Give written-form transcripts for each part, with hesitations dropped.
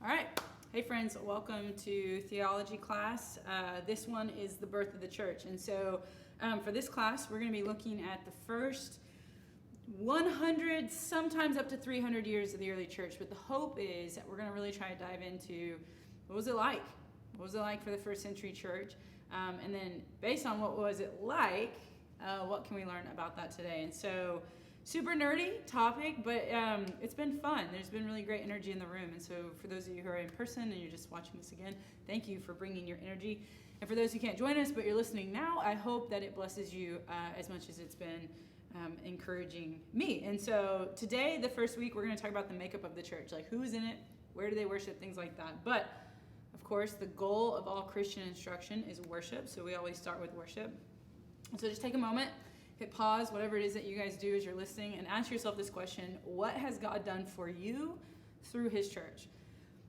All right. Hey, friends. Welcome to theology class. This one is the birth of the church. And so for this class, we're going to be looking at the first 100, sometimes up to 300 years of the early church. But the hope is that we're going to really try to dive into what was it like? What was it like for the first century church? And then based on what was it like, what can we learn about that today? And so super nerdy topic, but it's been fun. There's been really great energy in the room. And so for those of you who are in person and you're just watching this again, thank you for bringing your energy. And for those who can't join us, but you're listening now, I hope that it blesses you as much as it's been encouraging me. And so today, the first week, we're going to talk about the makeup of the church, like who's in it, where do they worship, things like that. But of course, the goal of all Christian instruction is worship. So we always start with worship. And so just take a moment, hit pause, whatever it is that you guys do as you're listening, and ask yourself this question: what has God done for you through his church?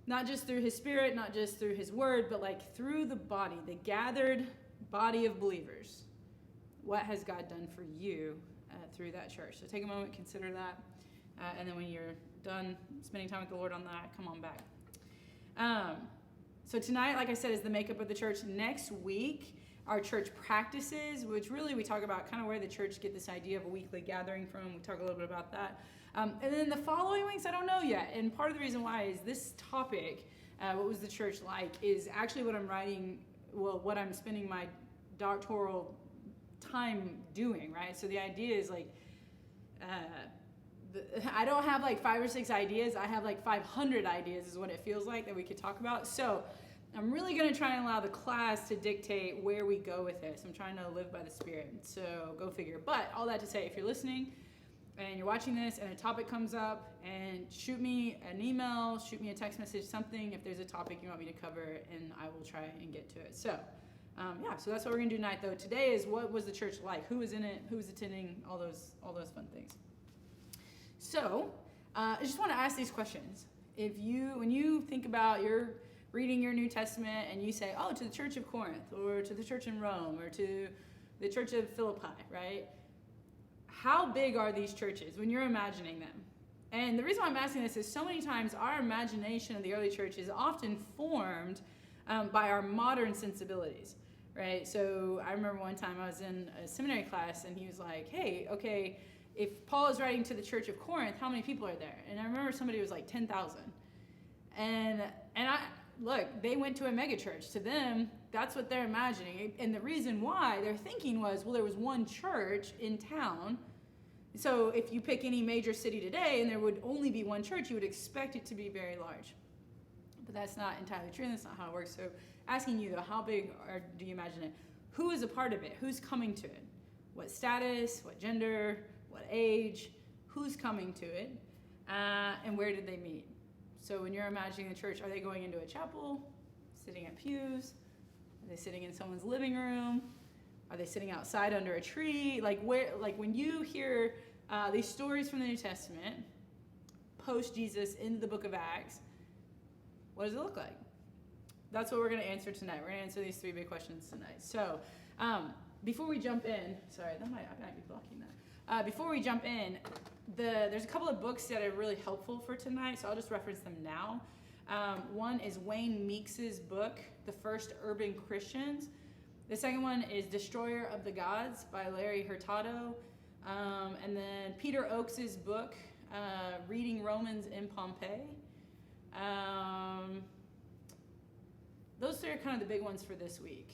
Not just through his spirit, not just through his word, but like through the body, the gathered body of believers. What has God done for you through that church? So take a moment, consider that. And then when you're done spending time with the Lord on that, come on back. So tonight, like I said, is the makeup of the church. Next week, our church practices, which really we talk about kind of where the church get this idea of a weekly gathering from. We talk a little bit about that. And then the following weeks, I don't know yet. And part of the reason why is this topic, what was the church like, is actually what I'm writing, well, what I'm spending my doctoral time doing, right? So the idea is like, I don't have like 5 or 6 ideas. I have like 500 ideas is what it feels like that we could talk about. So I'm really going to try and allow the class to dictate where we go with this. I'm trying to live by the Spirit, so go figure. But all that to say, if you're listening and you're watching this and a topic comes up, and shoot me an email, shoot me a text message, something, if there's a topic you want me to cover, and I will try and get to it. So, so that's what we're going to do tonight, though. Today is what was the church like? Who was in it? Who was attending? All those fun things. So, I just want to ask these questions. When you think about your reading your New Testament and you say, oh, to the church of Corinth, or to the church in Rome, or to the church of Philippi, right? How big are these churches when you're imagining them? And the reason why I'm asking this is so many times our imagination of the early church is often formed by our modern sensibilities, right? So I remember one time I was in a seminary class and he was like, hey, okay, if Paul is writing to the church of Corinth, how many people are there? And I remember somebody was like 10,000. And look, they went to a megachurch. To them, that's what they're imagining. And the reason why they're thinking was, well, there was one church in town. So if you pick any major city today and there would only be one church, you would expect it to be very large. But that's not entirely true. That's not how it works. So asking you, though, how big do you imagine it? Who is a part of it? Who's coming to it? What status? What gender? What age? Who's coming to it? And where did they meet? So when you're imagining the church, are they going into a chapel, sitting at pews? Are they sitting in someone's living room? Are they sitting outside under a tree? Like when you hear these stories from the New Testament, post Jesus into the book of Acts, what does it look like? That's what we're going to answer tonight. We're going to answer these 3 big questions tonight. So before we jump in, sorry, I might be blocking that. Before we jump in, there's a couple of books that are really helpful for tonight, so I'll just reference them now. One is Wayne Meeks's book, The First Urban Christians. The second one is Destroyer of the Gods by Larry Hurtado. And then Peter Oakes's book, Reading Romans in Pompeii. Those 3 are kind of the big ones for this week.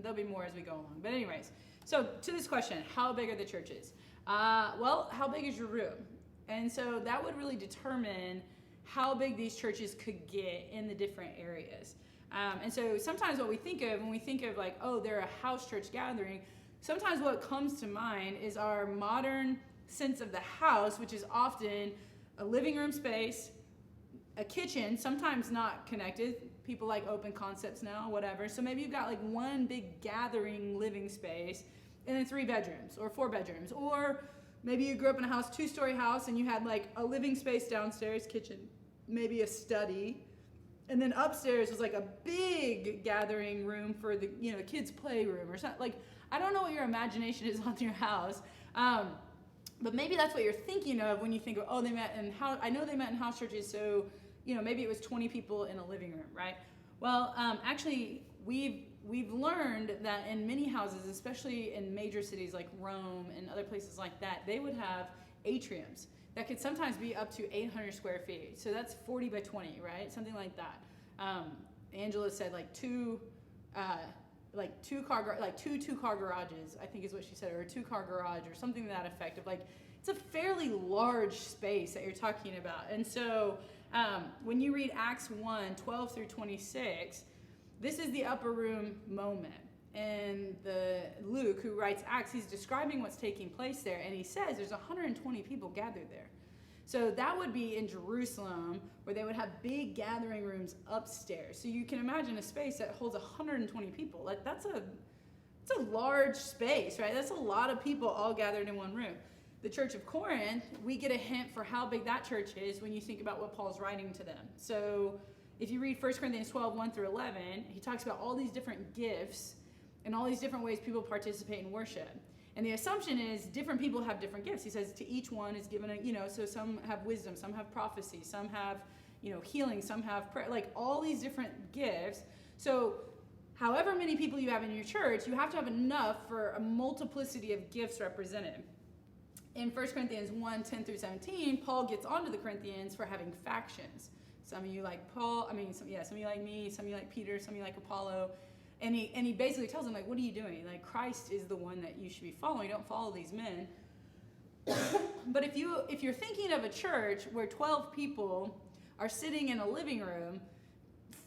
There'll be more as we go along. But anyways, so to this question, how big are the churches? Well, how big is your room? And so that would really determine how big these churches could get in the different areas. And so sometimes what we think of when we think of like, oh, they're a house church gathering, sometimes what comes to mind is our modern sense of the house, which is often a living room space, a kitchen, sometimes not connected. People like open concepts now, whatever. So maybe you've got like one big gathering living space and then 3 bedrooms or 4 bedrooms. Or maybe you grew up in a house, 2-story house, and you had like a living space downstairs, kitchen, maybe a study. And then upstairs was like a big gathering room for the, kids' playroom or something. Like, I don't know what your imagination is on your house. But maybe that's what you're thinking of when you think of, oh, they met in house. I know they met in house churches, so maybe it was 20 people in a living room, right? Well, actually, we've learned that in many houses, especially in major cities like Rome and other places like that, they would have atriums that could sometimes be up to 800 square feet. So that's 40 by 20, right? Something like that. Angela said two two-car garages, I think is what she said, or a 2-car garage or something to that effect. Of it's a fairly large space that you're talking about. And so when you read Acts 1:12 through 26, this is the upper room moment. And Luke, who writes Acts, he's describing what's taking place there, and he says there's 120 people gathered there. So that would be in Jerusalem, where they would have big gathering rooms upstairs. So you can imagine a space that holds 120 people. It's a large space, right? That's a lot of people all gathered in one room. The Church of Corinth, we get a hint for how big that church is when you think about what Paul's writing to them. So if you read 1 Corinthians 12:1 through 11, he talks about all these different gifts and all these different ways people participate in worship. And the assumption is different people have different gifts. He says to each one is given so some have wisdom, some have prophecy, some have, healing, some have prayer, all these different gifts. So however many people you have in your church, you have to have enough for a multiplicity of gifts represented. In 1 Corinthians 1:10 through 17, Paul gets onto the Corinthians for having factions. Some of you like Paul, some of you like me, some of you like Peter, some of you like Apollo. And he basically tells them, what are you doing? Christ is the one that you should be following. You don't follow these men. But if you're thinking of a church where 12 people are sitting in a living room,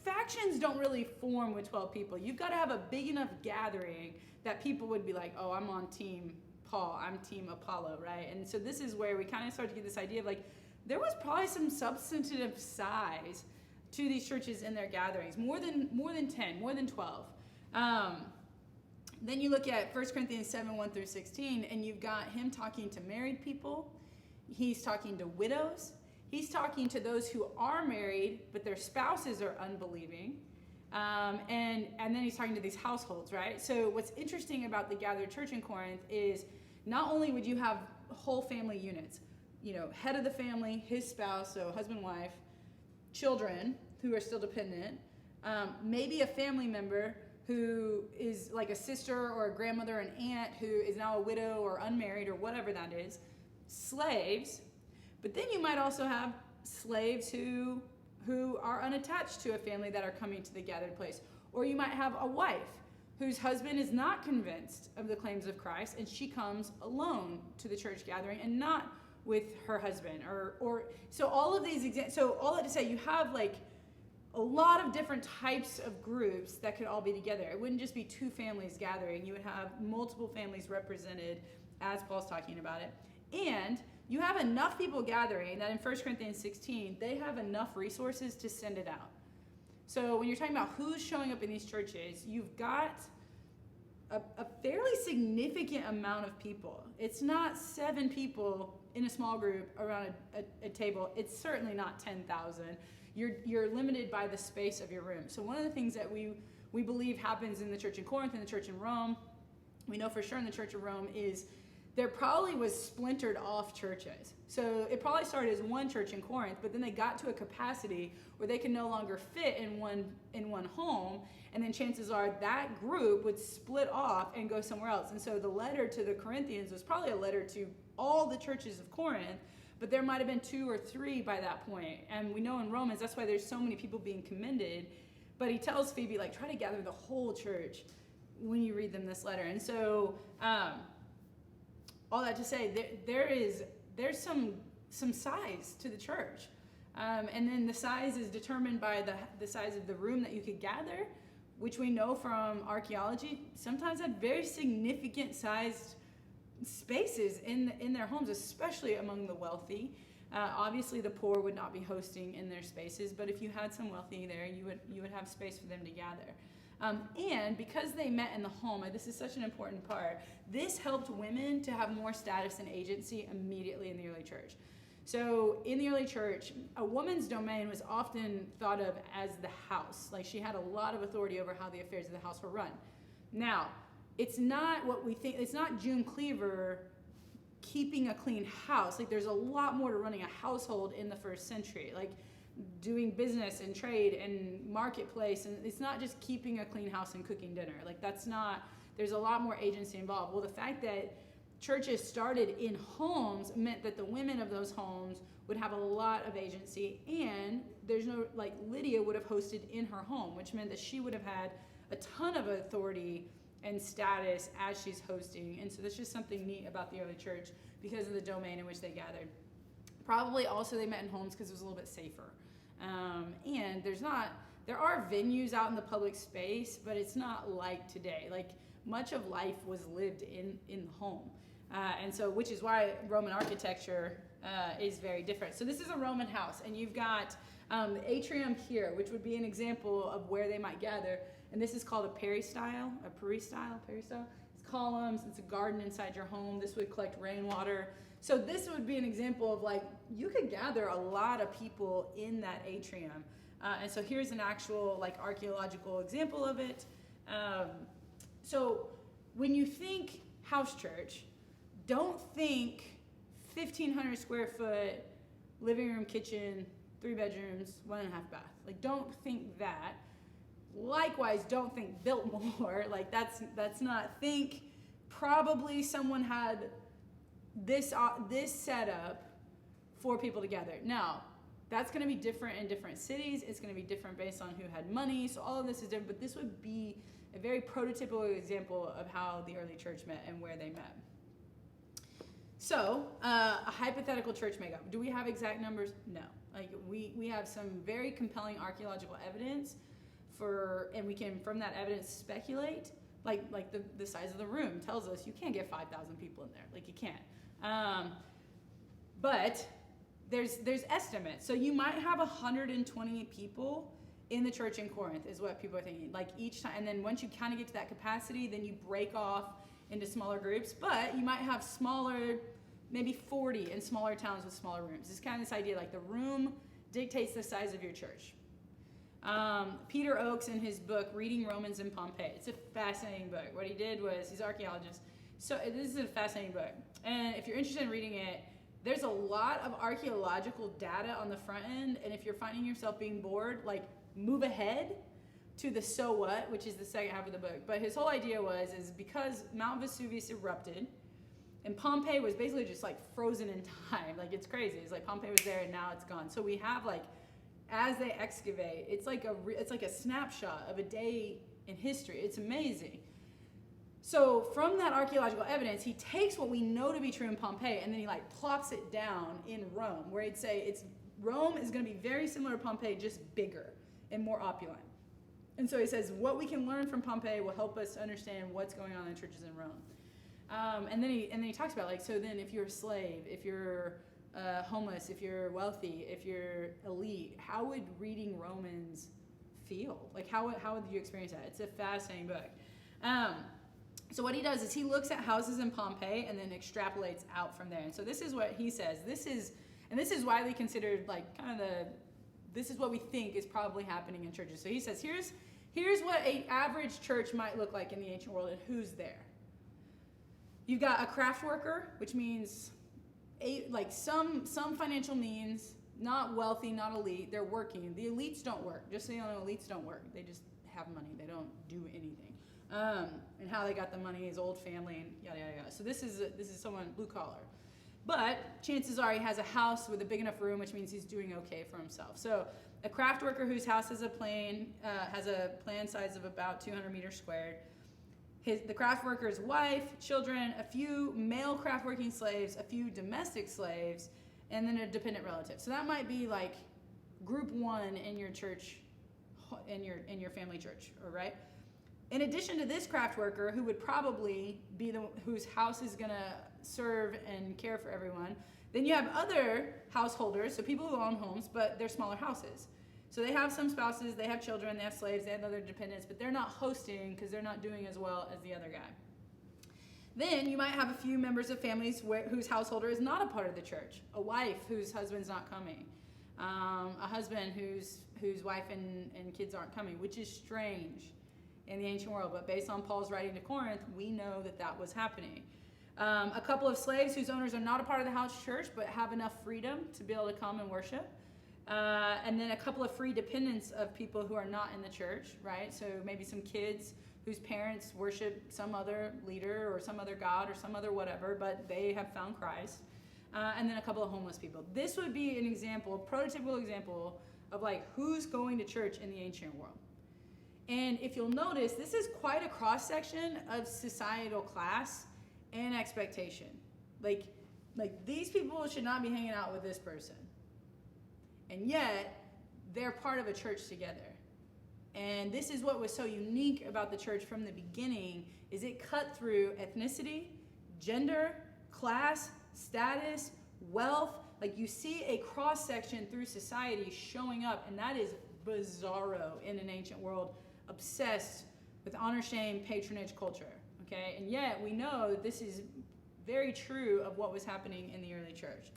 factions don't really form with 12 people. You've got to have a big enough gathering that people would be like, oh, I'm on team Paul, I'm team Apollo, right? And so this is where we kind of start to get this idea of there was probably some substantive size to these churches in their gatherings, more than 10, more than 12. Then you look at 1 Corinthians 7:1 through 16, and you've got him talking to married people. He's talking to widows. He's talking to those who are married, but their spouses are unbelieving. And then he's talking to these households, right? So what's interesting about the gathered church in Corinth is not only would you have whole family units, head of the family, his spouse, so husband, wife, children who are still dependent, maybe a family member who is like a sister or a grandmother, an aunt who is now a widow or unmarried or whatever that is, slaves. But then you might also have slaves who are unattached to a family that are coming to the gathered place. Or you might have a wife whose husband is not convinced of the claims of Christ, and she comes alone to the church gathering and not with her husband. Or so all of these so all that to say, you have a lot of different types of groups that could all be together. It wouldn't just be two families gathering. You would have multiple families represented as Paul's talking about it. And you have enough people gathering that in 1 Corinthians 16, they have enough resources to send it out. So when you're talking about who's showing up in these churches, you've got a fairly significant amount of people. It's not 7 people in a small group around a table. It's certainly not 10,000. You're limited by the space of your room. So one of the things that we believe happens in the church in Corinth and the church in Rome, we know for sure in the church of Rome, is there probably was splintered off churches. So it probably started as one church in Corinth, but then they got to a capacity where they could no longer fit in one home, and then chances are that group would split off and go somewhere else. And so the letter to the Corinthians was probably a letter to all the churches of Corinth, but there might have been 2 or 3 by that point. And we know in Romans, that's why there's so many people being commended. But he tells Phoebe, try to gather the whole church when you read them this letter. And so all that to say, there's some size to the church. And then the size is determined by the size of the room that you could gather, which we know from archaeology sometimes had very significant sized spaces in their homes, especially among the wealthy. Obviously the poor would not be hosting in their spaces, but if you had some wealthy there, you would have space for them to gather. And because they met in the home, and this is such an important part, this helped women to have more status and agency immediately in the early church. So in the early church, a woman's domain was often thought of as the house. She had a lot of authority over how the affairs of the house were run. Now, it's not what we think. It's not June Cleaver keeping a clean house. Like there's a lot more to running a household in the first century. Like doing business and trade and marketplace, and it's not just keeping a clean house and cooking dinner. Like that's not, there's a lot more agency involved. Well, the fact that churches started in homes meant that the women of those homes would have a lot of agency, and there's no, like Lydia would have hosted in her home, which meant that she would have had a ton of authority and status as she's hosting. And so that's just something neat about the early church because of the domain in which they gathered. Probably also they met in homes because it was a little bit safer. And there are venues out in the public space, but it's not like today. Like much of life was lived in the home. And so, which is why Roman architecture is very different. So this is a Roman house, and you've got the atrium here, which would be an example of where they might gather. And this is called a peristyle. It's columns, it's a garden inside your home. This would collect rainwater. So this would be an example of like, you could gather a lot of people in that atrium. And so here's an actual like archaeological example of it. So when you think house church, don't think 1,500 square foot living room, kitchen, 3 bedrooms, 1.5 bath. Like don't think that. Likewise, don't think built more. Like that's not. Think probably someone had this setup for people together. Now, that's going to be different in different cities. It's going to be different based on who had money. So all of this is different, but this would be a very prototypical example of how the early church met and where they met. So, a hypothetical church makeup. Do we have exact numbers? No. Like we have some very compelling archaeological evidence and we can from that evidence speculate. Like the size of the room tells us you can't get 5,000 people in there. Like you can't. But there's estimates. So you might have 120 people in the church in Corinth is what people are thinking. Like each time, and then once you kind of get to that capacity, then you break off into smaller groups. But you might have smaller, maybe 40 in smaller towns with smaller rooms. It's kind of this idea like the room dictates the size of your church. Peter Oakes in his book, Reading Romans in Pompeii. It's a fascinating book. What he did was, he's an archaeologist. So this is a fascinating book. And if you're interested in reading it, there's a lot of archaeological data on the front end. And if you're finding yourself being bored, like move ahead to the so what, which is the second half of the book. But his whole idea is because Mount Vesuvius erupted, and Pompeii was basically just like frozen in time. Like it's crazy. It's like Pompeii was there and now it's gone. So we have like, as they excavate, it's like a snapshot of a day in history. It's amazing. So from that archaeological evidence, he takes what we know to be true in Pompeii and then he like plops it down in Rome, where he'd say Rome is going to be very similar to Pompeii, just bigger and more opulent. And so he says what we can learn from Pompeii will help us understand what's going on in churches in Rome. And then he talks about like, so then if you're a slave, if you're homeless, if you're wealthy, if you're elite, how would reading Romans feel? Like how would you experience that? It's a fascinating book. So what he does is he looks at houses in Pompeii and then extrapolates out from there. And so this is what he says. This is widely considered like this is what we think is probably happening in churches. So he says here's what an average church might look like in the ancient world and who's there. You've got a craft worker, which means some financial means, not wealthy, not elite. They're working. The elites don't work. Just so you know, elites don't work. They just have money. They don't do anything. And how they got the money is old family and yada yada yada. So this is someone blue collar, but chances are he has a house with a big enough room, which means he's doing okay for himself. So a craft worker whose house has a plan size of about 200 meters squared. The craft worker's wife, children, a few male craft working slaves, a few domestic slaves, and then a dependent relative. So that might be like group 1 in your church, in your family church, all right? In addition to this craft worker, who would probably be whose house is going to serve and care for everyone, then you have other householders, so people who own homes, but they're smaller houses. So they have some spouses, they have children, they have slaves, they have other dependents, but they're not hosting because they're not doing as well as the other guy. Then you might have a few members of families whose householder is not a part of the church. A wife whose husband's not coming. A husband whose wife and kids aren't coming, which is strange in the ancient world. But based on Paul's writing to Corinth, we know that was happening. A couple of slaves whose owners are not a part of the house church but have enough freedom to be able to come and worship. And then a couple of free dependents of people who are not in the church, right? So maybe some kids whose parents worship some other leader or some other god or some other whatever, but they have found Christ. And then a couple of homeless people. This would be an example, a prototypical example of like who's going to church in the ancient world. And if you'll notice, this is quite a cross-section of societal class and expectation. Like these people should not be hanging out with this person. And yet, they're part of a church together. And this is what was so unique about the church from the beginning, is it cut through ethnicity, gender, class, status, wealth. Like you see a cross-section through society showing up, and that is bizarro in an ancient world, obsessed with honor, shame, patronage culture. Okay, and yet we know that this is very true of what was happening in the early church.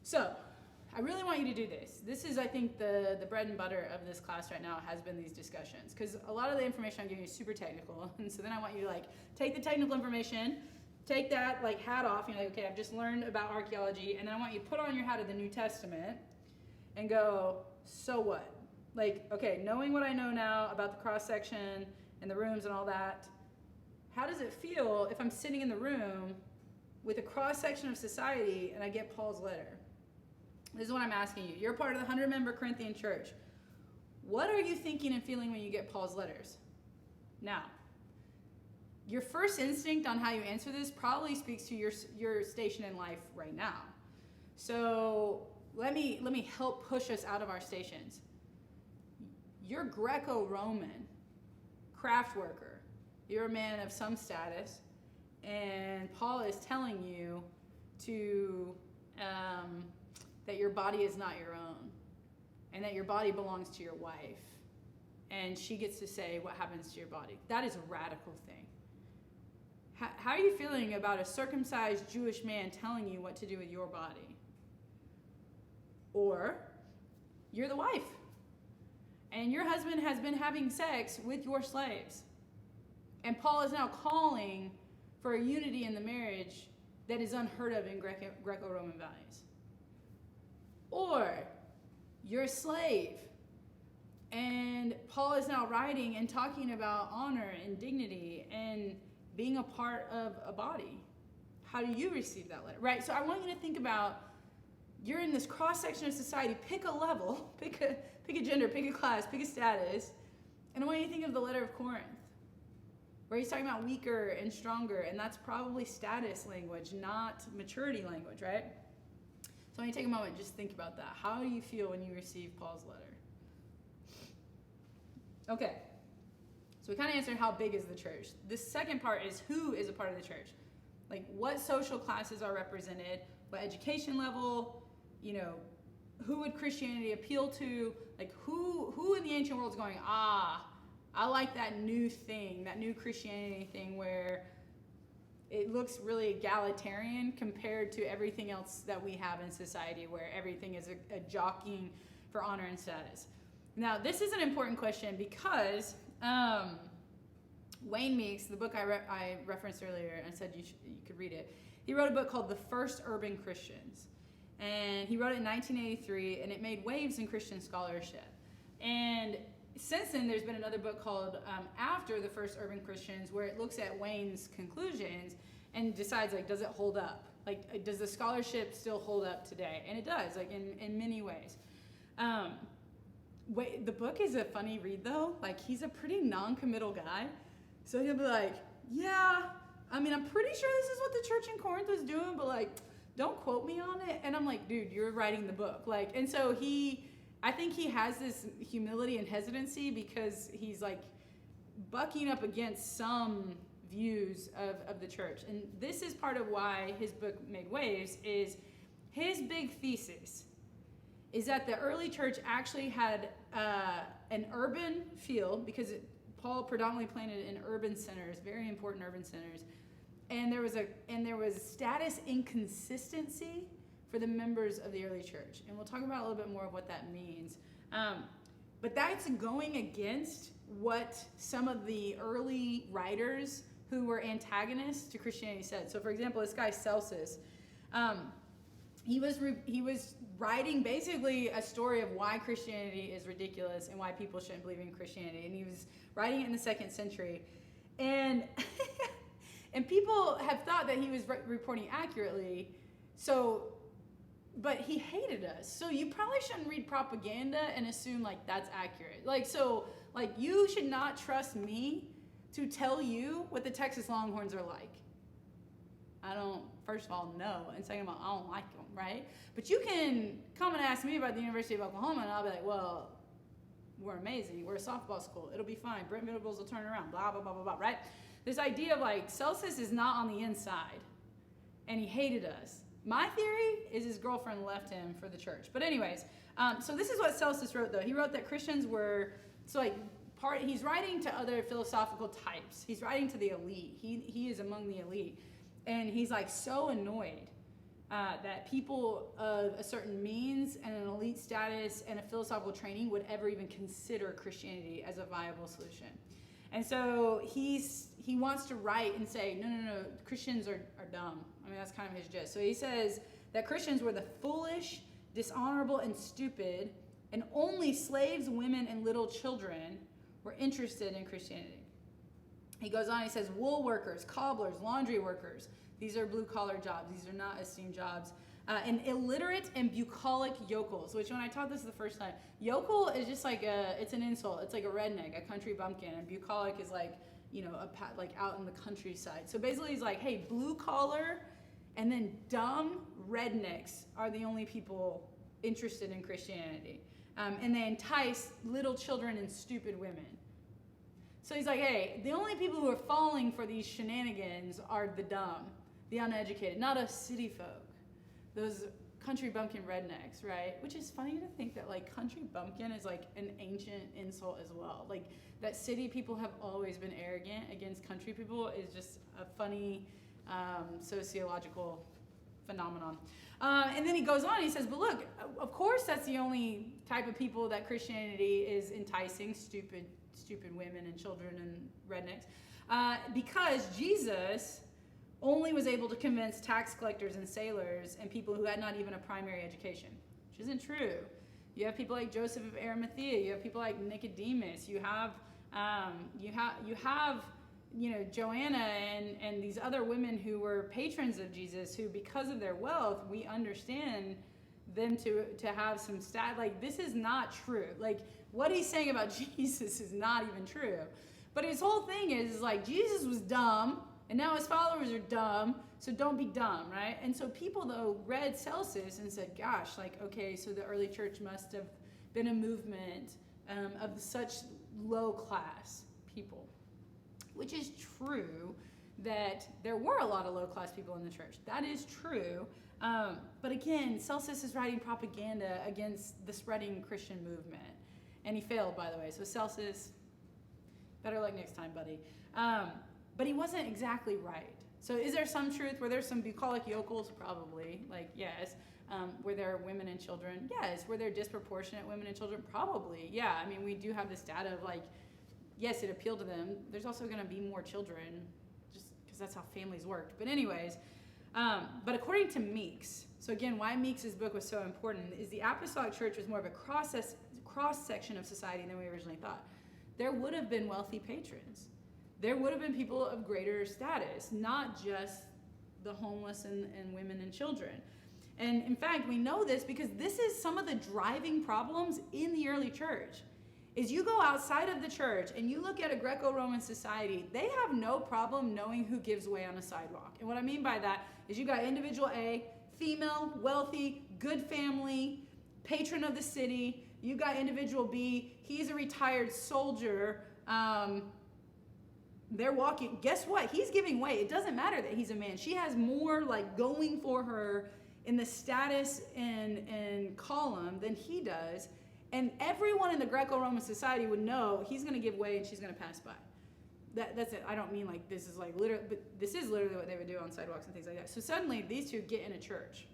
So, I really want you to do this. This is, I think, the bread and butter of this class right now has been these discussions. Because a lot of the information I'm giving you is super technical. And so then I want you to take the technical information, take that hat off. You're like, okay, I've just learned about archaeology. And then I want you to put on your hat of the New Testament and go, so what? Okay, knowing what I know now about the cross-section and the rooms and all that, how does it feel if I'm sitting in the room with a cross-section of society and I get Paul's letter? This is what I'm asking you. You're part of the 100-member Corinthian church. What are you thinking and feeling when you get Paul's letters? Now, your first instinct on how you answer this probably speaks to your station in life right now. So let me help push us out of our stations. You're Greco-Roman, craft worker. You're a man of some status, and Paul is telling you to that your body is not your own, and that your body belongs to your wife, and she gets to say what happens to your body. That is a radical thing. How are you feeling about a circumcised Jewish man telling you what to do with your body? Or you're the wife, and your husband has been having sex with your slaves, and Paul is now calling for a unity in the marriage that is unheard of in Greco-Roman values. Or you're a slave, and Paul is now writing and talking about honor and dignity and being a part of a body. How do you receive that letter? Right? So I want you to think about, you're in this cross-section of society. Pick a level, pick a gender, pick a class, pick a status. And I want you to think of the letter of Corinth, where he's talking about weaker and stronger, and that's probably status language, not maturity language, right? So I want you to take a moment and just think about that. How do you feel when you receive Paul's letter? Okay, so we kind of answered how big is the church. The second part is who is a part of the church. What social classes are represented, what education level, who would Christianity appeal to? Who in the ancient world is going, I like that new thing, that new Christianity thing where it looks really egalitarian compared to everything else that we have in society where everything is a jockeying for honor and status. Now, this is an important question because Wayne Meeks, the book I referenced earlier and said you could read it, he wrote a book called The First Urban Christians. And he wrote it in 1983, and it made waves in Christian scholarship. And since then, there's been another book called After the First Urban Christians, where it looks at Wayne's conclusions and decides, does it hold up? Does the scholarship still hold up today? And it does, in many ways. The book is a funny read, though. He's a pretty non-committal guy. So he'll be like, yeah, I'm pretty sure this is what the church in Corinth was doing, but, don't quote me on it. And I'm like, dude, you're writing the book. And so I think he has this humility and hesitancy because he's bucking up against some views of the church. And this is part of why his book made waves, is his big thesis is that the early church actually had an urban feel, because Paul predominantly planted in urban centers, very important urban centers. And there was status inconsistency for the members of the early church. And we'll talk about a little bit more of what that means. But that's going against what some of the early writers who were antagonists to Christianity said. So, for example, this guy Celsus, he was writing basically a story of why Christianity is ridiculous and why people shouldn't believe in Christianity. And he was writing it in the 2nd century. And and people have thought that he was reporting accurately. So, but he hated us. So you probably shouldn't read propaganda and assume like that's accurate. Like you should not trust me to tell you what the Texas Longhorns are like. I don't, first of all, know. And second of all, I don't like them, right? But you can come and ask me about the University of Oklahoma, and I'll be like, well, we're amazing. We're a softball school. It'll be fine. Brent Venables will turn around, blah, blah, blah, blah, blah, right? This idea of like, Celsus is not on the inside, and he hated us. My theory is his girlfriend left him for the church. But anyways, so this is what Celsus wrote, though. He wrote that Christians were, he's writing to other philosophical types. He's writing to the elite. He is among the elite. And he's like so annoyed that people of a certain means and an elite status and a philosophical training would ever even consider Christianity as a viable solution. And so he wants to write and say, no, Christians are dumb. I mean, that's kind of his gist. So he says that Christians were the foolish, dishonorable, and stupid, and only slaves, women, and little children were interested in Christianity. He goes on, he says, wool workers, cobblers, laundry workers. These are blue-collar jobs. These are not esteemed jobs. And illiterate and bucolic yokels, which when I taught this the first time, yokel is just like it's an insult. It's like a redneck, a country bumpkin. And bucolic is like, like out in the countryside. So basically he's like, hey, blue-collar and then dumb rednecks are the only people interested in Christianity. And they entice little children and stupid women. So he's like, hey, the only people who are falling for these shenanigans are the dumb, the uneducated, not us city folk, those country bumpkin rednecks, right? Which is funny to think that like country bumpkin is like an ancient insult as well. Like that city people have always been arrogant against country people is just a funny sociological phenomenon. And then he goes on, he says, but look, of course that's the only type of people that Christianity is enticing, stupid women and children and rednecks, because Jesus only was able to convince tax collectors and sailors and people who had not even a primary education, which isn't true. You have people like Joseph of Arimathea. You have people like Nicodemus. You have Joanna and these other women who were patrons of Jesus, who because of their wealth, we understand them to have some like this is not true. Like what he's saying about Jesus is not even true. But his whole thing is like Jesus was dumb, and now his followers are dumb, so don't be dumb, right? And so people, though, read Celsus and said, gosh, like, okay, so the early church must have been a movement of such low-class people, which is true that there were a lot of low-class people in the church. That is true. But again, Celsus is writing propaganda against the spreading Christian movement. And he failed, by the way. So Celsus, better luck next time, buddy. But he wasn't exactly right. So is there some truth? Were there some bucolic yokels? Probably. Like, yes. Were there women and children? Yes. Were there disproportionate women and children? Probably. Yeah. I mean, we do have this data of like, yes, it appealed to them. There's also going to be more children just because that's how families worked. But anyways, but according to Meeks, so again, why Meeks' book was so important is the apostolic church was more of a cross-section of society than we originally thought. There would have been wealthy patrons. There would have been people of greater status, not just the homeless and women and children. And in fact, we know this because this is some of the driving problems in the early church. Is you go outside of the church and you look at a Greco-Roman society, they have no problem knowing who gives way on a sidewalk. And what I mean by that is you got individual A, female, wealthy, good family, patron of the city. You got individual B, he's a retired soldier. They're walking. Guess what? He's giving way. It doesn't matter that he's a man. She has more like going for her in the status and column than he does. And everyone in the Greco-Roman society would know he's going to give way and she's going to pass by. That's it. I don't mean like this is like literally, but this is literally what they would do on sidewalks and things like that. So suddenly these two get in a church.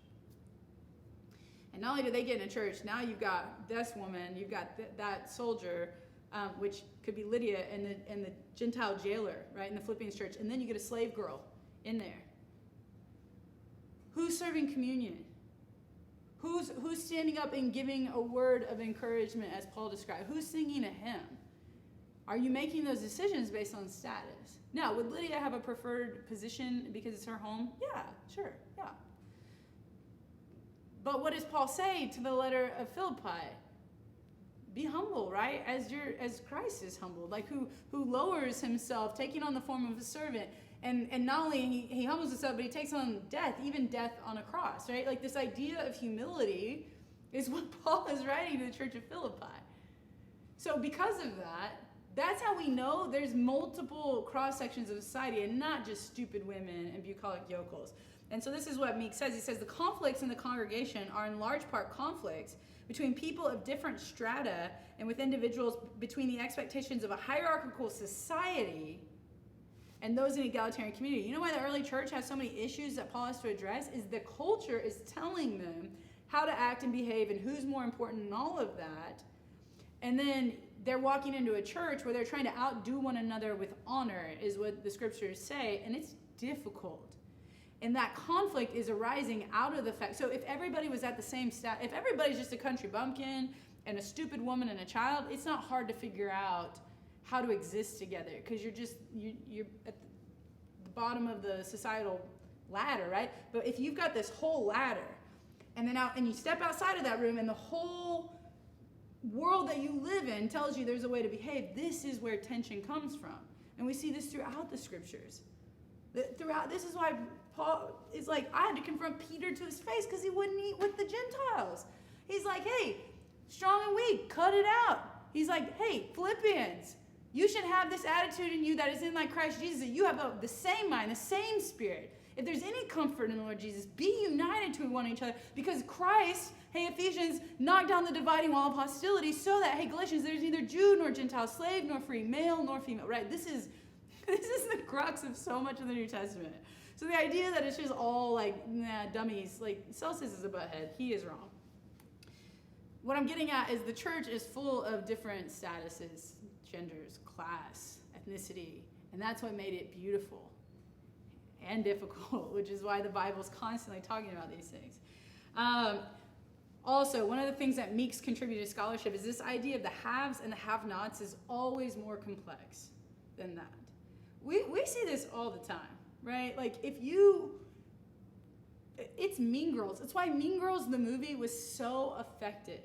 And not only do they get in a church, now you've got this woman, you've got that soldier which could be Lydia and the Gentile jailer, right, in the Philippians church. And then you get a slave girl in there. Who's serving communion? Who's standing up and giving a word of encouragement, as Paul described? Who's singing a hymn? Are you making those decisions based on status? Now, would Lydia have a preferred position because it's her home? Yeah, sure, yeah. But what does Paul say to the letter of Philippi? Be humble, right? As Christ is humbled, like who lowers himself, taking on the form of a servant. And not only he humbles himself, but he takes on death, even death on a cross, right? Like this idea of humility is what Paul is writing to the church of Philippi. So because of that, that's how we know there's multiple cross-sections of society and not just stupid women and bucolic yokels. And so this is what Meek says. He says the conflicts in the congregation are in large part conflicts between people of different strata and with individuals between the expectations of a hierarchical society and those in egalitarian community. You know why the early church has so many issues that Paul has to address? Is the culture is telling them how to act and behave and who's more important and all of that. And then they're walking into a church where they're trying to outdo one another with honor, is what the scriptures say, and it's difficult. And that conflict is arising out of the fact. So if everybody was at the same if everybody's just a country bumpkin and a stupid woman and a child, it's not hard to figure out how to exist together, because you're at the bottom of the societal ladder, right? But if you've got this whole ladder, and you step outside of that room, and the whole world that you live in tells you there's a way to behave, this is where tension comes from. And we see this throughout the scriptures. This is why Paul is like, I had to confront Peter to his face because he wouldn't eat with the Gentiles. He's like, hey, strong and weak, cut it out. He's like, hey, Philippians, you should have this attitude in you that is in like Christ Jesus, that you have the same mind, the same spirit. If there's any comfort in the Lord Jesus, be united to one another, because Christ, hey, Ephesians, knocked down the dividing wall of hostility so that, hey, Galatians, there's neither Jew nor Gentile, slave nor free, male nor female, right? This is the crux of so much of the New Testament. So the idea that it's just all like, dummies, like Celsus is a butthead. He is wrong. What I'm getting at is the church is full of different statuses, genders, class, ethnicity, and that's what made it beautiful and difficult, which is why the Bible's constantly talking about these things. Also, one of the things that Meeks contributed to scholarship is this idea of the haves and the have-nots is always more complex than that. We see this all the time, right? Like it's Mean Girls. It's why Mean Girls, the movie, was so effective.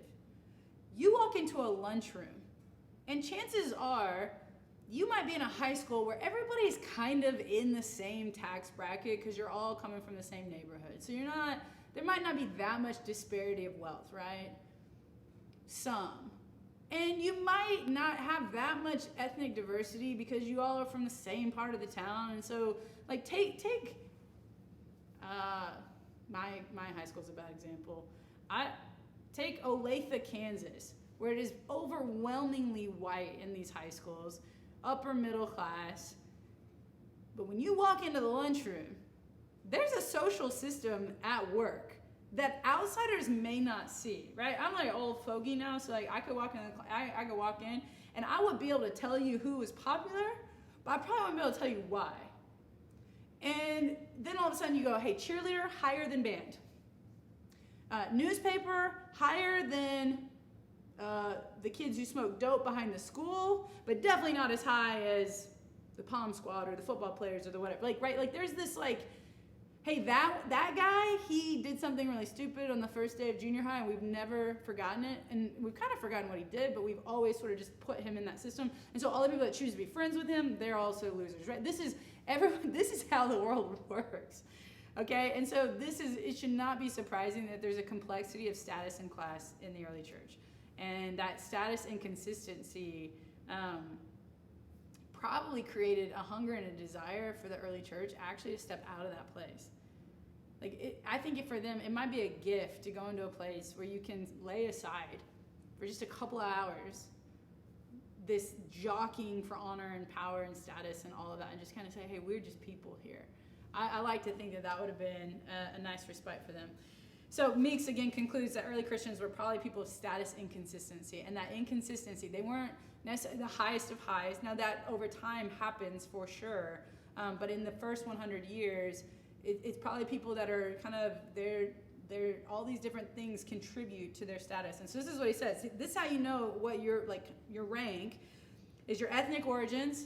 You walk into a lunchroom, and chances are you might be in a high school where everybody's kind of in the same tax bracket because you're all coming from the same neighborhood. So there might not be that much disparity of wealth, right? Some. And you might not have that much ethnic diversity because you all are from the same part of the town. And so, like, take my high school's a bad example. Take Olathe, Kansas, where it is overwhelmingly white in these high schools, upper middle class. But when you walk into the lunchroom, there's a social system at work that outsiders may not see, right? I'm like an old fogey now, so like I could walk in and I would be able to tell you who was popular, but I probably wouldn't be able to tell you why. And then all of a sudden you go, hey, cheerleader, higher than band. Newspaper, higher than the kids who smoke dope behind the school, but definitely not as high as the Palm Squad or the football players or the whatever. Like, right? Like there's this like, hey, that guy, he did something really stupid on the first day of junior high, and we've never forgotten it. And we've kind of forgotten what he did, but we've always sort of just put him in that system. And so all the people that choose to be friends with him, they're also losers, right? This is how the world works, okay? And so it should not be surprising that there's a complexity of status and class in the early church. And that status and consistency probably created a hunger and a desire for the early church actually to step out of that place. I think for them, it might be a gift to go into a place where you can lay aside for just a couple of hours this jockeying for honor and power and status and all of that, and just kind of say, hey, we're just people here. I like to think that would have been a nice respite for them. So Meeks again concludes that early Christians were probably people of status inconsistency, and that inconsistency, they weren't necessarily the highest of highs. Now that over time happens for sure, but in the first 100 years, it's probably people that are kind of, they're all these different things contribute to their status. And so this is what he says. This is how you know what your rank is: your ethnic origins,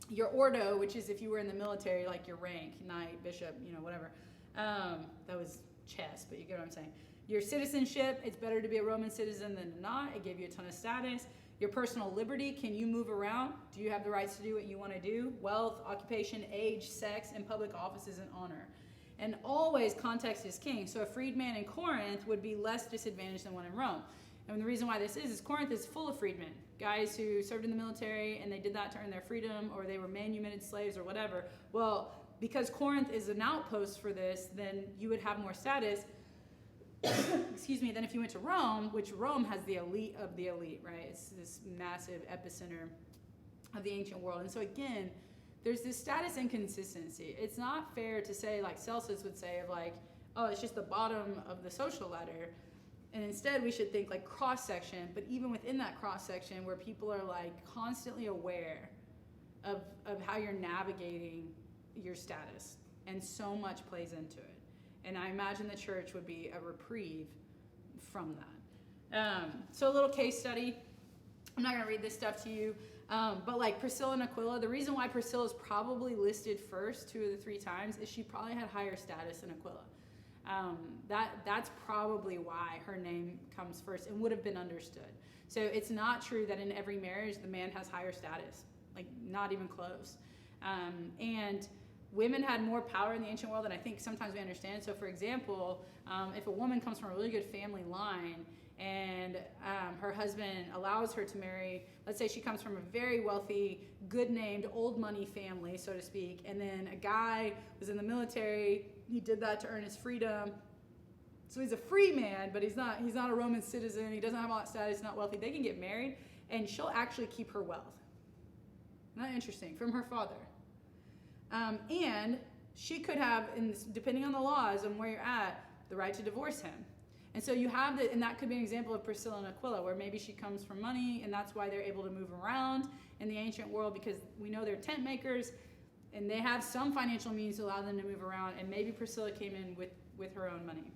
your ordo, which is if you were in the military, like your rank, knight, bishop, whatever. That was chess, but you get what I'm saying. Your citizenship, it's better to be a Roman citizen than not. It gave you a ton of status. Your personal liberty, can you move around? Do you have the rights to do what you want to do? Wealth, occupation, age, sex, and public offices and honor. And always context is king. So a freedman in Corinth would be less disadvantaged than one in Rome. And the reason why this is Corinth is full of freedmen, guys who served in the military and they did that to earn their freedom, or they were manumitted slaves or whatever. Well, because Corinth is an outpost for this, then you would have more status, excuse me, than if you went to Rome, which Rome has the elite of the elite, right? It's this massive epicenter of the ancient world. And so again, there's this status inconsistency. It's not fair to say, like Celsus would say, of like, oh, it's just the bottom of the social ladder. And instead we should think like cross-section, but even within that cross-section where people are like constantly aware of how you're navigating your status, and so much plays into it. And I imagine the church would be a reprieve from that. So a little case study. I'm not going to read this stuff to you, but like Priscilla and Aquila, the reason why Priscilla is probably listed first 2 of the 3 times is she probably had higher status than Aquila. That's probably why her name comes first and would have been understood. So it's not true that in every marriage the man has higher status, like not even close. And women had more power in the ancient world than I think sometimes we understand. So for example, if a woman comes from a really good family line and her husband allows her to marry, let's say she comes from a very wealthy, good-named, old money family, so to speak, and then a guy was in the military, he did that to earn his freedom. So he's a free man, but he's not a Roman citizen, he doesn't have a lot of status, he's not wealthy. They can get married, and she'll actually keep her wealth. Isn't that interesting? From her father. And she could have, depending on the laws and where you're at, the right to divorce him. And so you have and that could be an example of Priscilla and Aquila, where maybe she comes from money, and that's why they're able to move around in the ancient world, because we know they're tent makers, and they have some financial means to allow them to move around, and maybe Priscilla came in with her own money.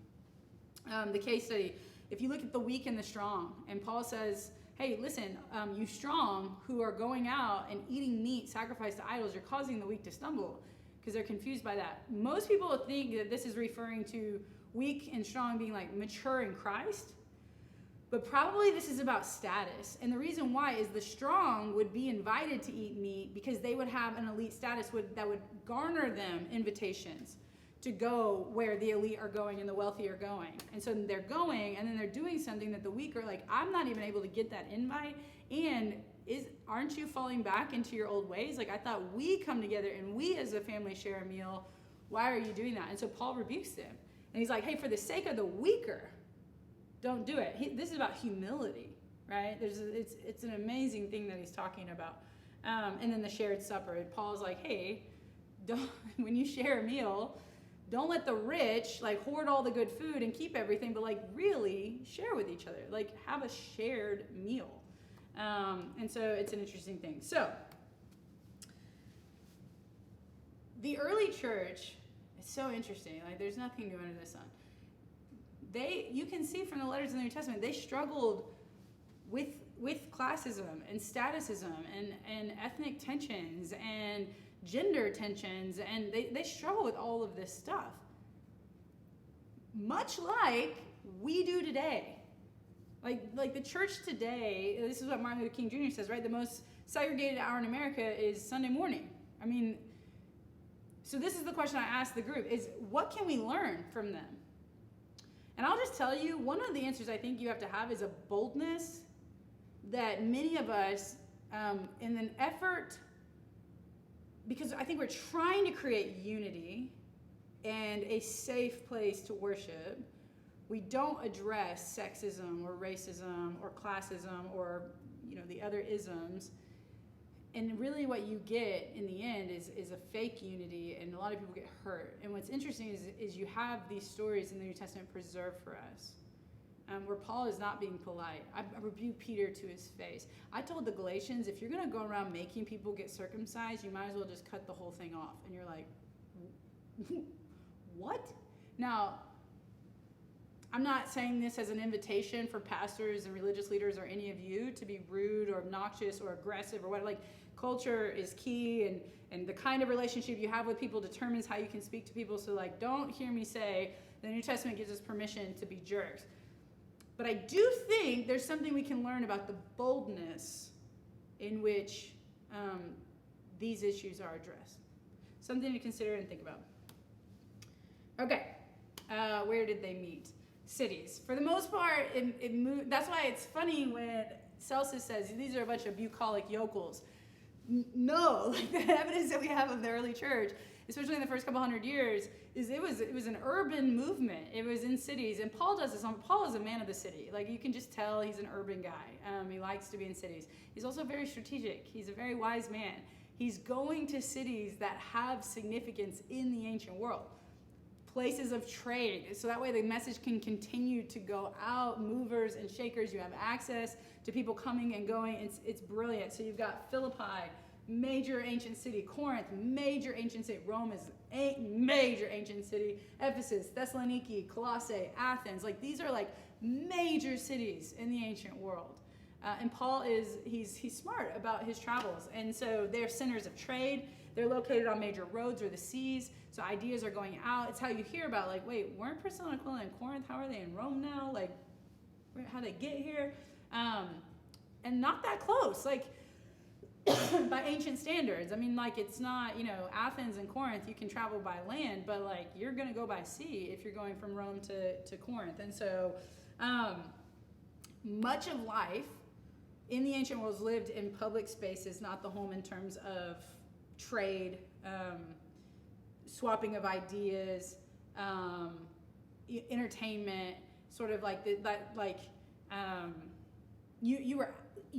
The case study, if you look at the weak and the strong, and Paul says, hey, listen, you strong who are going out and eating meat sacrificed to idols, you're causing the weak to stumble, because they're confused by that. Most people think that this is referring to weak and strong being like mature in Christ, but probably this is about status. And the reason why is the strong would be invited to eat meat because they would have an elite status that would garner them invitations to go where the elite are going and the wealthy are going. And so they're going, and then they're doing something that the weak are like, I'm not even able to get that invite, and aren't you falling back into your old ways? Like, I thought we come together and we as a family share a meal. Why are you doing that? And so Paul rebukes them. And he's like, hey, for the sake of the weaker, don't do it. This is about humility, right? It's an amazing thing that he's talking about. And then the shared supper. And Paul's like, hey, when you share a meal, don't let the rich like hoard all the good food and keep everything, but like really share with each other. Like have a shared meal. And so it's an interesting thing. So the early church is so interesting. Like there's nothing new under the sun. You can see from the letters in the New Testament, they struggled with classism and statusism and ethnic tensions and gender tensions, and they struggle with all of this stuff. Much like we do today. Like the church today, this is what Martin Luther King Jr. says, right? The most segregated hour in America is Sunday morning. I mean, so this is the question I asked the group, is what can we learn from them? And I'll just tell you, one of the answers I think you have to have is a boldness that many of us, in an effort, because I think we're trying to create unity and a safe place to worship, we don't address sexism or racism or classism or the other isms. And really what you get in the end is a fake unity, and a lot of people get hurt. And what's interesting is you have these stories in the New Testament preserved for us, where Paul is not being polite. I rebuke Peter to his face. I told the Galatians, if you're going to go around making people get circumcised, you might as well just cut the whole thing off. And you're like, what? Now, I'm not saying this as an invitation for pastors and religious leaders or any of you to be rude or obnoxious or aggressive or what. Like, culture is key, and the kind of relationship you have with people determines how you can speak to people. So, like, don't hear me say the New Testament gives us permission to be jerks. But I do think there's something we can learn about the boldness in which these issues are addressed. Something to consider and think about. Okay, where did they meet? Cities. For the most part, it moved. That's why it's funny when Celsus says these are a bunch of bucolic yokels. No, like the evidence that we have of the early church, especially in the first couple hundred years, is it was an urban movement. It was in cities, and Paul does this. Paul is a man of the city. Like, you can just tell he's an urban guy. He likes to be in cities. He's also very strategic. He's a very wise man. He's going to cities that have significance in the ancient world, places of trade, so that way the message can continue to go out, movers and shakers. You have access to people coming and going. It's brilliant. So you've got Philippi, major ancient city. Corinth, major ancient city. Rome is a major ancient city. Ephesus, Thessaloniki, Colossae, Athens. Like, these are like major cities in the ancient world. And Paul he's smart about his travels. And so they're centers of trade. They're located on major roads or the seas. So ideas are going out. It's how you hear about, like, wait, weren't Priscilla and Aquila in Corinth? How are they in Rome now? Like, how'd they get here? And not that close. Like, by ancient standards. I mean, like, it's not, Athens and Corinth, you can travel by land, but, like, you're going to go by sea if you're going from Rome to Corinth. And so much of life in the ancient world was lived in public spaces, not the home in terms of trade, swapping of ideas, entertainment, sort of like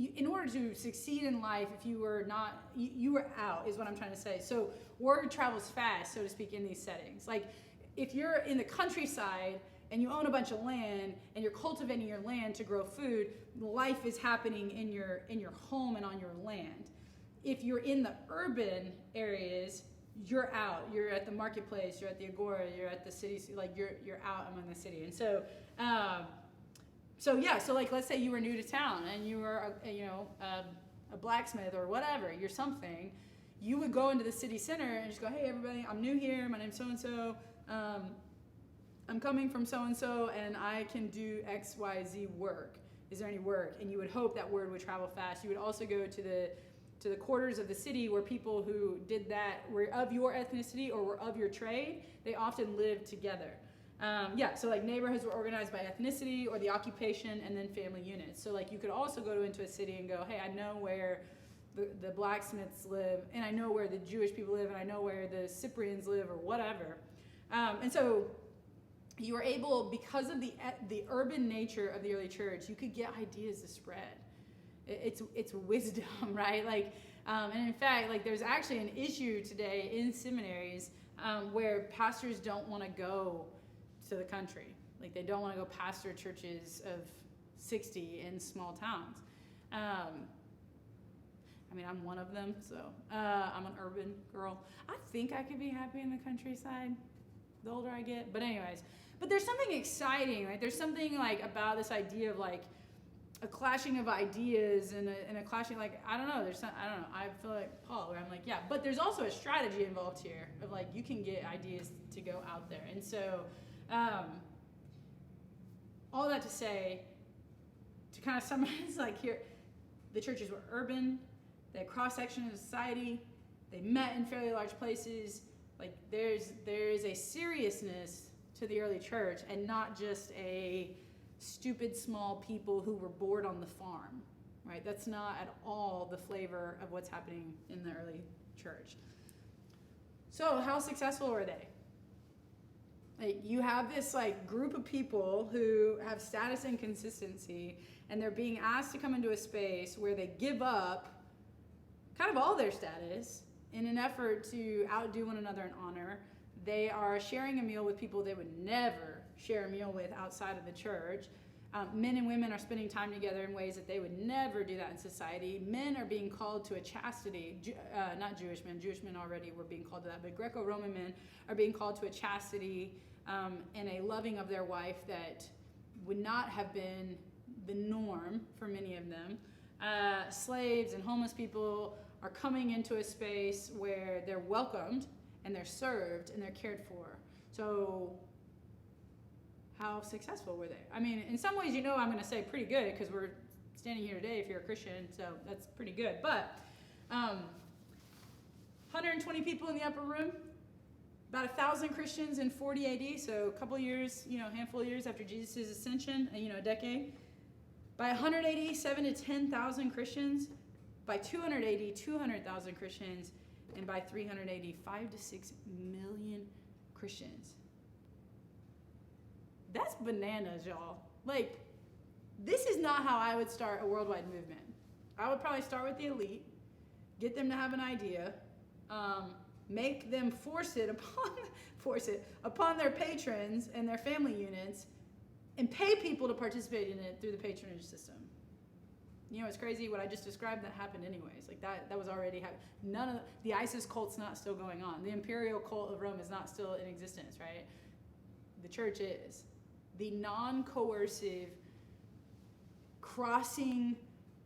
in order to succeed in life, if you were not, you were out, is what I'm trying to say. So word travels fast, so to speak, in these settings. Like, if you're in the countryside and you own a bunch of land and you're cultivating your land to grow food, life is happening in your home and on your land. If you're in the urban areas, you're out. You're at the marketplace. You're at the agora. You're at the city. Like, you're out among the city. And so, so like, let's say you were new to town and you were a blacksmith or whatever. You're something. You would go into the city center and just go, hey, everybody, I'm new here. My name's so and so. I'm coming from so and so, and I can do X, Y, Z work. Is there any work? And you would hope that word would travel fast. You would also go to the quarters of the city where people who did that were of your ethnicity or were of your trade. They often lived together. So like neighborhoods were organized by ethnicity or the occupation, and then family units. So like you could also go into a city and go, hey, I know where the blacksmiths live, and I know where the Jewish people live, and I know where the Cyprians live, or whatever. And so you were able, because of the urban nature of the early church, you could get ideas to spread. It's wisdom, right? Like, and in fact, like there's actually an issue today in seminaries where pastors don't want to go to the country. Like, they don't want to go pastor churches of 60 in small towns. I mean, I'm one of them, so I'm an urban girl. I think I could be happy in the countryside the older I get. But anyways, but there's something exciting, right? There's something like about this idea of like a clashing of ideas and a clashing, like, I don't know, I feel like Paul, where I'm like, yeah, but there's also a strategy involved here of like, you can get ideas to go out there. And so all that to say, to kind of summarize, like here, the churches were urban, they had cross-section of society, they met in fairly large places. Like, there is a seriousness to the early church, and not just a stupid small people who were bored on the farm, right? That's not at all the flavor of what's happening in the early church. So how successful were they? Like, you have this like group of people who have status and consistency, and they're being asked to come into a space where they give up kind of all their status in an effort to outdo one another in honor. They are sharing a meal with people they would never share a meal with outside of the church. Men and women are spending time together in ways that they would never do that in society. Men are being called to a chastity, not Jewish men. Jewish men already were being called to that, but Greco-Roman men are being called to a chastity and a loving of their wife that would not have been the norm for many of them. Slaves and homeless people are coming into a space where they're welcomed and they're served and they're cared for. So how successful were they? I mean, in some ways, I'm going to say pretty good because we're standing here today if you're a Christian, so that's pretty good. But 120 people in the upper room, about 1,000 Christians in 40 AD, so a couple years, handful of years after Jesus' ascension, a decade. By 180, 7,000 to 10,000 Christians. By 280, 200,000 Christians. And by 380, 5 to 6 million Christians. That's bananas, y'all. Like, this is not how I would start a worldwide movement. I would probably start with the elite, get them to have an idea, make them force it upon their patrons and their family units, and pay people to participate in it through the patronage system. It's crazy what I just described, that happened anyways. Like that was already happening. None of the ISIS cult's not still going on. The imperial cult of Rome is not still in existence, right? The church is. The non-coercive, crossing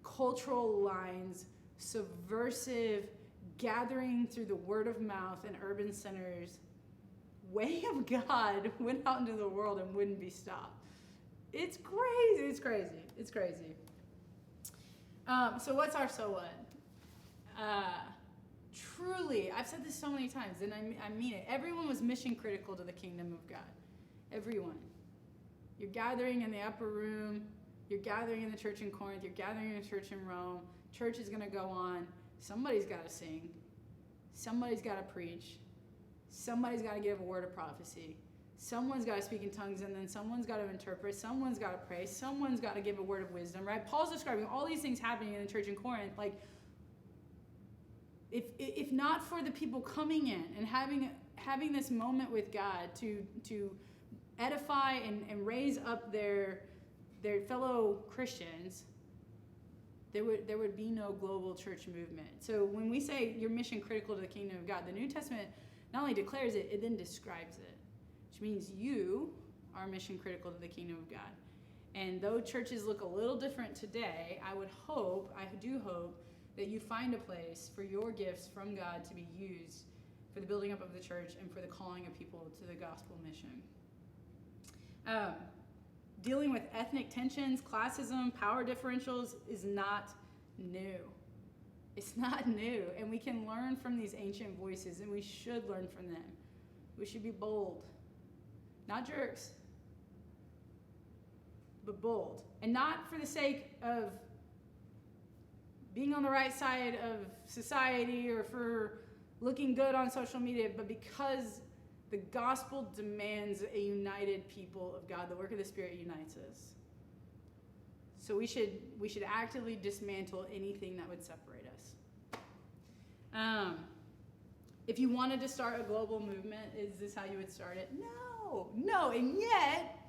cultural lines, subversive, gathering through the word of mouth in urban centers, way of God went out into the world and wouldn't be stopped. It's crazy. It's crazy. It's crazy. So what's our so what? Truly, I've said this so many times, and I mean it. Everyone was mission critical to the kingdom of God. Everyone. You're gathering in the upper room. You're gathering in the church in Corinth. You're gathering in the church in Rome. Church is going to go on. Somebody's got to sing. Somebody's got to preach. Somebody's got to give a word of prophecy. Someone's got to speak in tongues, and then someone's got to interpret. Someone's got to pray. Someone's got to give a word of wisdom, right? Paul's describing all these things happening in the church in Corinth. Like, if not for the people coming in and having this moment with God to edify and raise up their fellow Christians, there would be no global church movement. So when we say you're mission critical to the kingdom of God, the New Testament not only declares it, it then describes it, which means you are mission critical to the kingdom of God. And though churches look a little different today, I do hope that you find a place for your gifts from God to be used for the building up of the church and for the calling of people to the gospel mission. Dealing with ethnic tensions, classism, power differentials is not new. It's not new. And we can learn from these ancient voices, and we should learn from them. We should be bold. Not jerks, but bold. And not for the sake of being on the right side of society or for looking good on social media, but because the gospel demands a united people of God. The work of the Spirit unites us. So we should actively dismantle anything that would separate us. If you wanted to start a global movement, is this how you would start it? No, and yet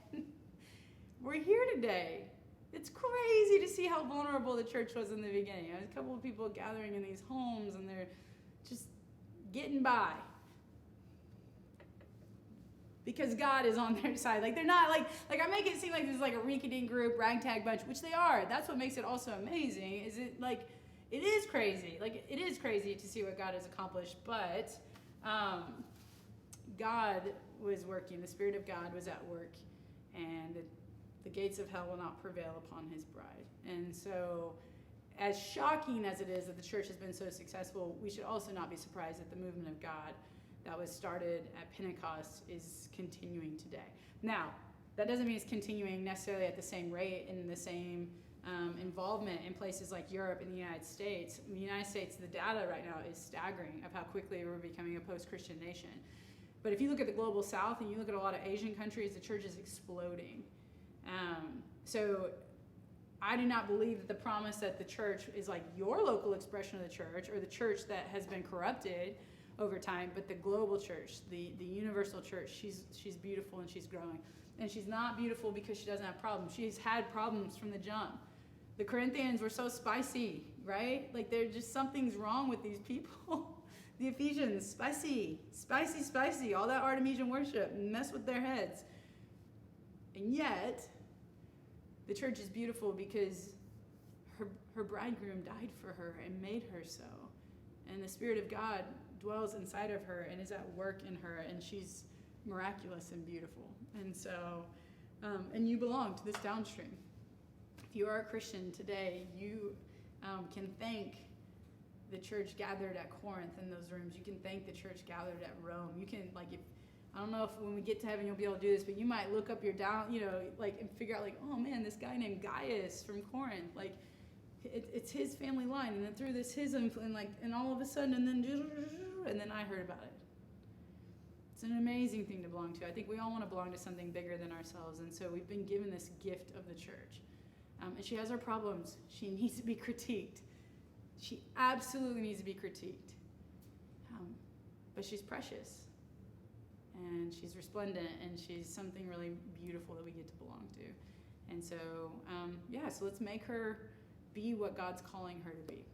we're here today. It's crazy to see how vulnerable the church was in the beginning. There's a couple of people gathering in these homes, and they're just getting by. Because God is on their side. Like, they're not, like I make it seem like this is like a rinky-dink group, ragtag bunch, which they are. That's what makes it also amazing, is it, like, it is crazy. Like, it is crazy to see what God has accomplished, but God was working. The Spirit of God was at work, and the gates of hell will not prevail upon his bride. And so, as shocking as it is that the church has been so successful, we should also not be surprised that the movement of God that was started at Pentecost is continuing today. Now, that doesn't mean it's continuing necessarily at the same rate and the same involvement in places like Europe and the United States. In the United States, the data right now is staggering of how quickly we're becoming a post-Christian nation. But if you look at the global south and you look at a lot of Asian countries, the church is exploding. So I do not believe that the promise that the church is like your local expression of the church or the church that has been corrupted over time, but the global church, the universal church, she's beautiful and she's growing. And she's not beautiful because she doesn't have problems. She's had problems from the jump. The Corinthians were so spicy, right? Like there's just something's wrong with these people. The Ephesians, spicy, spicy, spicy. All that Artemision worship, mess with their heads. And yet, the church is beautiful because her bridegroom died for her and made her so. And the Spirit of God dwells inside of her and is at work in her, and she's miraculous and beautiful. And so, and you belong to this downstream. If you are a Christian today, you can thank the church gathered at Corinth in those rooms. You can thank the church gathered at Rome. You can, like, if I don't know if when we get to heaven you'll be able to do this, but you might look up your down, and figure out, like, oh man, this guy named Gaius from Corinth, like, it's his family line, and then through this his influence, and all of a sudden, and then I heard about it. It's an amazing thing to belong to. I think we all want to belong to something bigger than ourselves, and so we've been given this gift of the church. And she has her problems. She needs to be critiqued. She absolutely needs to be critiqued. But she's precious. And she's resplendent. And she's something really beautiful that we get to belong to. And so, so let's make her be what God's calling her to be.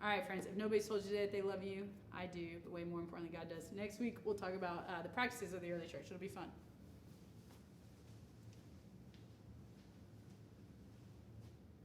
All right, friends, if nobody's told you today that they love you, I do. But way more importantly, God does. Next week, we'll talk about the practices of the early church. It'll be fun.